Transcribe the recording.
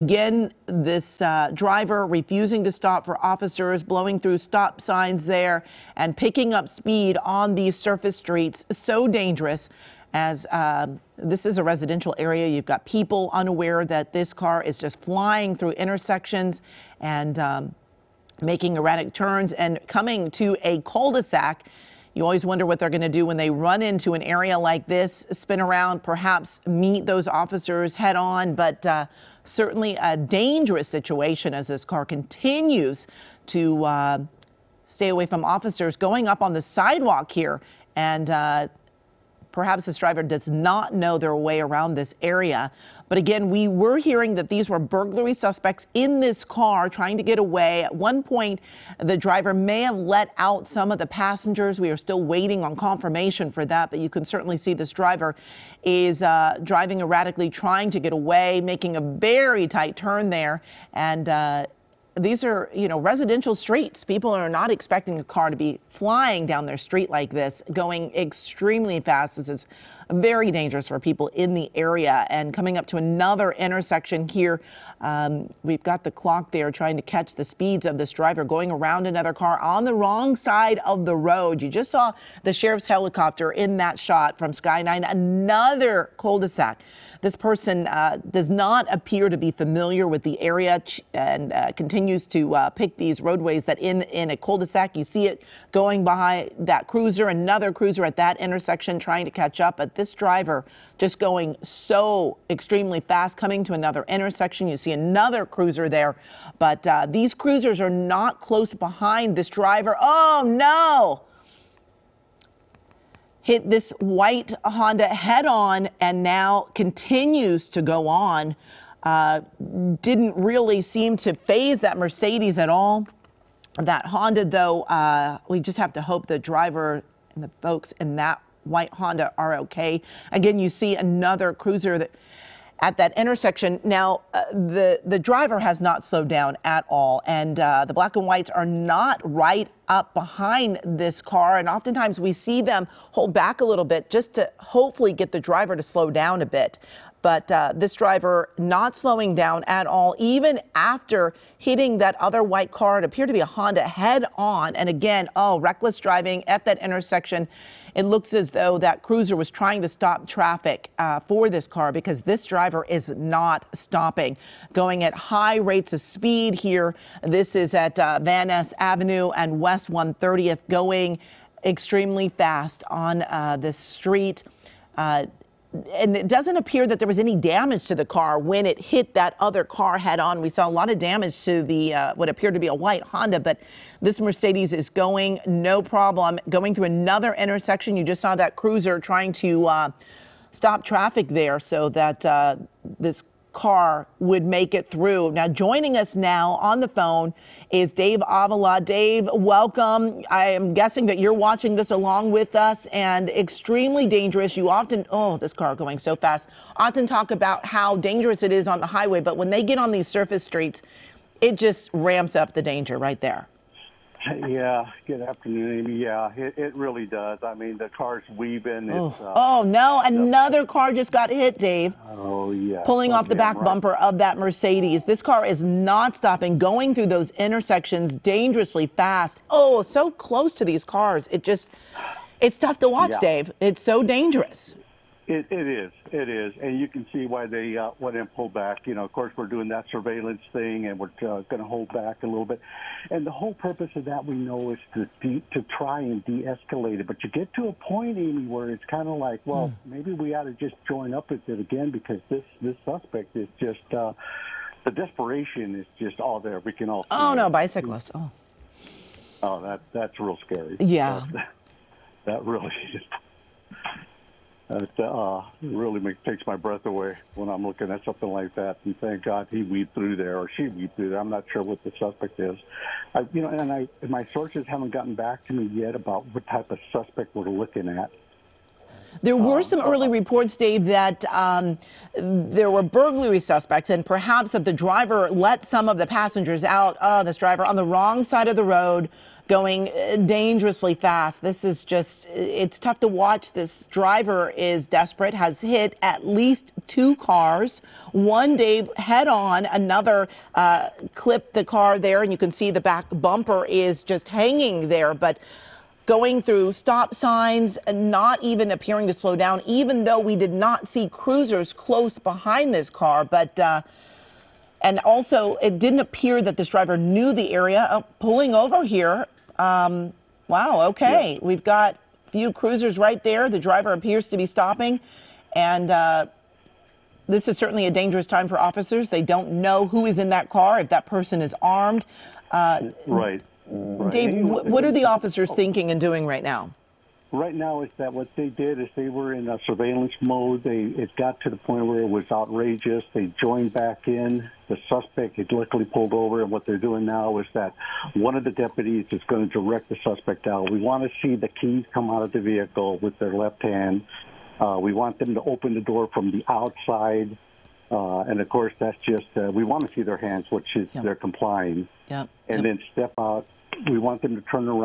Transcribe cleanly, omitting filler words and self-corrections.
Again, this driver refusing to stop for officers, blowing through stop signs there and picking up speed on these surface streets. So dangerous, as this is a residential area. You've got people unaware that this car is just flying through intersections and making erratic turns and coming to a cul-de-sac. You always wonder what they're going to do when they run into an area like this, spin around, perhaps meet those officers head on. But certainly a dangerous situation as this car continues to stay away from officers, going up on the sidewalk here. And perhaps this driver does not know their way around this area. But again, we were hearing that these were burglary suspects in this car trying to get away. At one point, the driver may have let out some of the passengers. We are still waiting on confirmation for that, but you can certainly see this driver is driving erratically, trying to get away, making a very tight turn there. And these are, residential streets. People are not expecting a car to be flying down their street like this, going extremely fast. This is very dangerous for people in the area. And coming up to another intersection here, we've got the clock there trying to catch the speeds of this driver going around another car on the wrong side of the road. You just saw the sheriff's helicopter in that shot from Sky 9, another cul-de-sac. This person does not appear to be familiar with the area and continues to pick these roadways that in a cul-de-sac. You see it going by that cruiser, another cruiser at that intersection trying to catch up. But this driver just going so extremely fast, coming to another intersection. You see another cruiser there. But these cruisers are not close behind this driver. Oh, no! Hit this white Honda head on and now continues to go on. Didn't really seem to faze that Mercedes at all. That Honda, though, we just have to hope the driver and the folks in that white Honda are okay. Again, you see another cruiser that at that intersection. Now, the driver has not slowed down at all, and the black and whites are not right up behind this car, and oftentimes we see them hold back a little bit just to hopefully get the driver to slow down a bit. But this driver not slowing down at all, even after hitting that other white car. It appeared to be a Honda head on. And again, reckless driving at that intersection. It looks as though that cruiser was trying to stop traffic for this car, because this driver is not stopping, going at high rates of speed here. This is at Van Ness Avenue and West 130th, going extremely fast on this street. And it doesn't appear that there was any damage to the car when it hit that other car head on. We saw a lot of damage to the what appeared to be a white Honda, but this Mercedes is going no problem, going through another intersection. You just saw that cruiser trying to stop traffic there so that this car would make it through. Now, joining us now on the phone is Dave Avila. Dave, welcome. I am guessing that you're watching this along with us, and extremely dangerous. You often, this car going so fast, often talk about how dangerous it is on the highway, but when they get on these surface streets, it just ramps up the danger right there. Yeah, good afternoon, Amy. Yeah, it really does. I mean, the car's weaving. Oh, no, another car just got hit, Dave. Oh, yeah. Pulling off the back bumper of that Mercedes. This car is not stopping, going through those intersections dangerously fast. Oh, so close to these cars. It's tough to watch, Dave. It's so dangerous. It is. And you can see why they went and pulled back. Of course, we're doing that surveillance thing, and we're going to hold back a little bit. And the whole purpose of that, we know, is to try and de-escalate it. But you get to a point, Amy, where it's kind of like, well, maybe we ought to just join up with it again, because this suspect is just, the desperation is just all there. We can all see it. No, bicyclist. Oh, that's real scary. Yeah. That really is. It really takes my breath away when I'm looking at something like that. And thank God he weaved through there, or she weaved through there. I'm not sure what the suspect is. And my sources haven't gotten back to me yet about what type of suspect we're looking at. There were some early reports, Dave, that there were burglary suspects and perhaps that the driver let some of the passengers out. This driver on the wrong side of the road going dangerously fast. This is just, it's tough to watch. This driver is desperate, has hit at least 2 cars. One, Dave, head on, another clipped the car there, and you can see the back bumper is just hanging there. But going through stop signs, not even appearing to slow down, even though we did not see cruisers close behind this car. But and also, it didn't appear that this driver knew the area. Pulling over here. Wow, okay. Yeah. We've got a few cruisers right there. The driver appears to be stopping. And this is certainly a dangerous time for officers. They don't know who is in that car, if that person is armed. Right. Dave, what are the officers thinking and doing right now? Right now is that what they did is they were in a surveillance mode. It got to the point where it was outrageous. They joined back in. The suspect had luckily pulled over, and what they're doing now is that one of the deputies is going to direct the suspect out. We want to see the keys come out of the vehicle with their left hand. We want them to open the door from the outside. And, of course, that's just we want to see their hands, which is they're complying. And then step out. We want them to turn around.